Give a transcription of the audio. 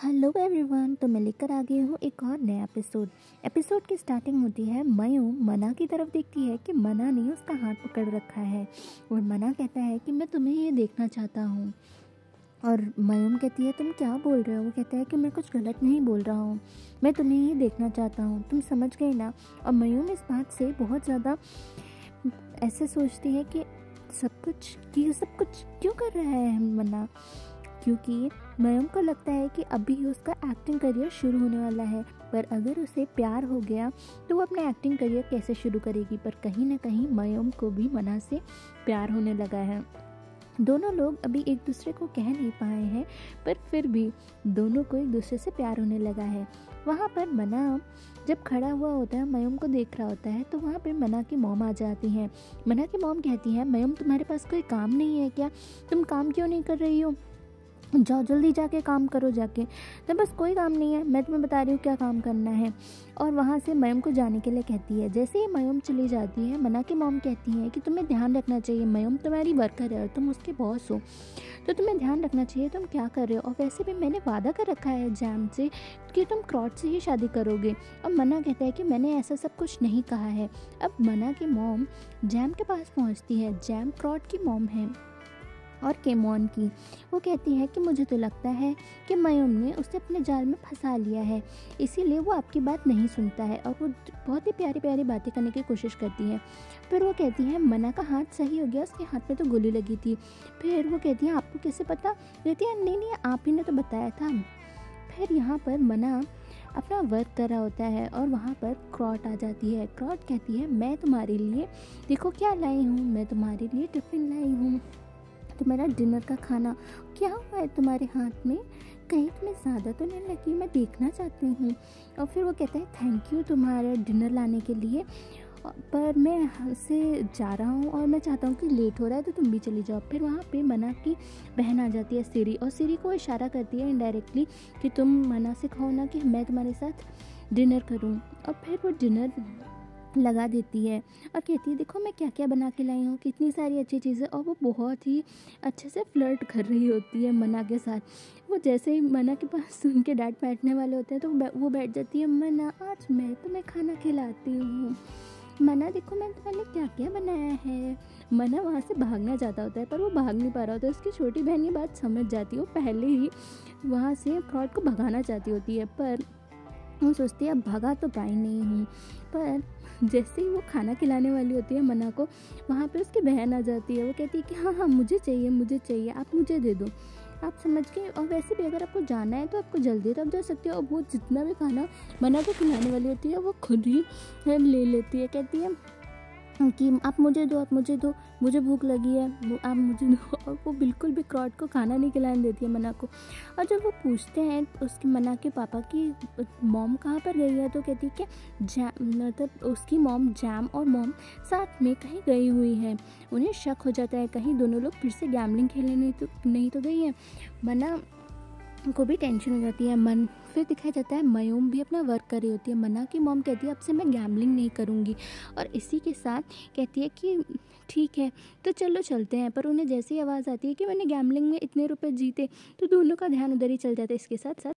Hello everyone. तो मैं लेकर आ गई हूँ एक और नया एपिसोड की स्टार्टिंग होती है। मयूम मना की तरफ देखती है कि मना ने उसका हाथ पकड़ रखा है और मना कहता है कि मैं तुम्हें ये देखना चाहता हूँ। और मयूम कहती है तुम क्या बोल रहे हो। वो कहता है कि मैं कुछ गलत नहीं बोल रहा हूँ, मैं तुम्हें ये देखना चाहता हूँ, तुम समझ गए ना। और मयूम इस बात से बहुत ज़्यादा ऐसे सोचती है कि सब कुछ क्यों कर रहा है मना, क्योंकि मयम को लगता है कि अभी उसका एक्टिंग करियर शुरू होने वाला है। पर अगर उसे प्यार हो गया तो वो अपना एक्टिंग करियर कैसे शुरू करेगी। पर कहीं ना कहीं मयम को भी मना से प्यार होने लगा है। दोनों लोग अभी एक दूसरे को कह नहीं पाए हैं, पर फिर भी दोनों को एक दूसरे से प्यार होने लगा है। वहाँ पर मना जब खड़ा हुआ होता है, मयम को देख रहा होता है, तो वहाँ पे मना की मॉम आ जाती है। मना की मॉम कहती है मयम तुम्हारे पास कोई काम नहीं है क्या, तुम काम क्यों नहीं कर रही हो, जाओ जल्दी जाके काम करो जाके। तो बस कोई काम नहीं है, मैं तुम्हें बता रही हूँ क्या काम करना है। और वहाँ से मयम को जाने के लिए कहती है। जैसे ही मयम चली जाती है, मना की मॉम कहती है कि तुम्हें ध्यान रखना चाहिए, मयम तुम्हारी वर्कर है और तुम उसके बॉस हो, तो तुम्हें ध्यान रखना चाहिए तुम क्या कर रहे हो। और वैसे भी मैंने वादा कर रखा है जैम से कि तुम क्रॉट से ही शादी करोगे। और मना कहता है कि मैंने ऐसा सब कुछ नहीं कहा है। अब मना की मॉम जैम के पास पहुँचती है। जैम क्रॉट की मॉम है और केमोन की। वो कहती है कि मुझे तो लगता है कि मयूम ने उसे अपने जाल में फंसा लिया है, इसीलिए वो आपकी बात नहीं सुनता है। और वो बहुत ही प्यारी प्यारी बातें करने की कोशिश करती है। फिर वो कहती है मना का हाथ सही हो गया, उसके हाथ में तो गोली लगी थी। फिर वो कहती है आपको कैसे पता। कहती है नहीं आप ही ने तो बताया था। फिर यहाँ पर मना अपना वर्क कर रहा होता है और वहाँ पर क्रॉट आ जाती है। क्रॉट कहती है मैं तुम्हारे लिए देखो क्या लाई हूँ, मैं तुम्हारे लिए टिफ़िन लाई हूँ, तुम्हारा डिनर का खाना। क्या हुआ है तुम्हारे हाथ में, कहीं तुम्हें ज़्यादा तो नहीं लगी, मैं देखना चाहती हूँ। और फिर वो कहता है थैंक यू तुम्हारा डिनर लाने के लिए, पर मैं यहाँ से जा रहा हूँ और मैं चाहता हूँ कि लेट हो रहा है तो तुम भी चली जाओ। फिर वहाँ पे मना की बहन आ जाती है सिरी, और सिरी को इशारा करती है इनडायरेक्टली कि तुम मना से कहो ना कि मैं तुम्हारे साथ डिनर करूँ। और फिर वो डिनर लगा देती है और कहती है देखो मैं क्या क्या बना के लाई हूँ, कितनी सारी अच्छी चीज़ें। और वो बहुत ही अच्छे से फ्लर्ट कर रही होती है मना के साथ। वो जैसे ही मना के पास उनके डैड बैठने वाले होते हैं तो वो बैठ जाती है। मना आज मैं तुम्हें खाना खिलाती हूँ, मना देखो मैंने तुम्हारे लिए क्या क्या बनाया है। मना वहाँ से भागना चाहता होता है पर वो भाग नहीं पा रहा होता है। उसकी छोटी बहन ये बात समझ जाती है, वो पहले ही वहाँ से क्रॉट को भगाना चाहती होती है, पर वो सोचती है अब भगा तो पाई नहीं हूँ। पर जैसे ही वो खाना खिलाने वाली होती है मना को, वहाँ पे उसकी बहन आ जाती है। वो कहती है कि हाँ मुझे चाहिए, आप मुझे दे दो, आप समझ गए। और वैसे भी अगर आपको जाना है तो आपको जल्दी तक जा सकते हो। और वो जितना भी खाना मना को खिलाने वाली होती है वो खुद ही ले लेती है। कहती है कि आप मुझे दो, मुझे भूख लगी है, वो आप मुझे दो। और वो बिल्कुल भी क्रॉट को खाना नहीं खिलाने देती है मना को। और जब वो पूछते हैं उसके मना के पापा की मॉम कहाँ पर गई है, तो कहती है कि जैम, मतलब उसकी मॉम जैम और मॉम साथ में कहीं गई हुई है। उन्हें शक हो जाता है कहीं दोनों लोग फिर से गैम्बलिंग खेलने नहीं तो गई है। मना को भी टेंशन हो जाती है। फिर दिखाया जाता है मयूम भी अपना वर्क कर रही होती है। मना की मॉम कहती है अब से मैं गैम्बलिंग नहीं करूँगी, और इसी के साथ कहती है कि ठीक है तो चलो चलते हैं। पर उन्हें जैसे ही आवाज़ आती है कि मैंने गैम्बलिंग में इतने रुपए जीते, तो दोनों का ध्यान उधर ही चल जाता है। इसके साथ साथ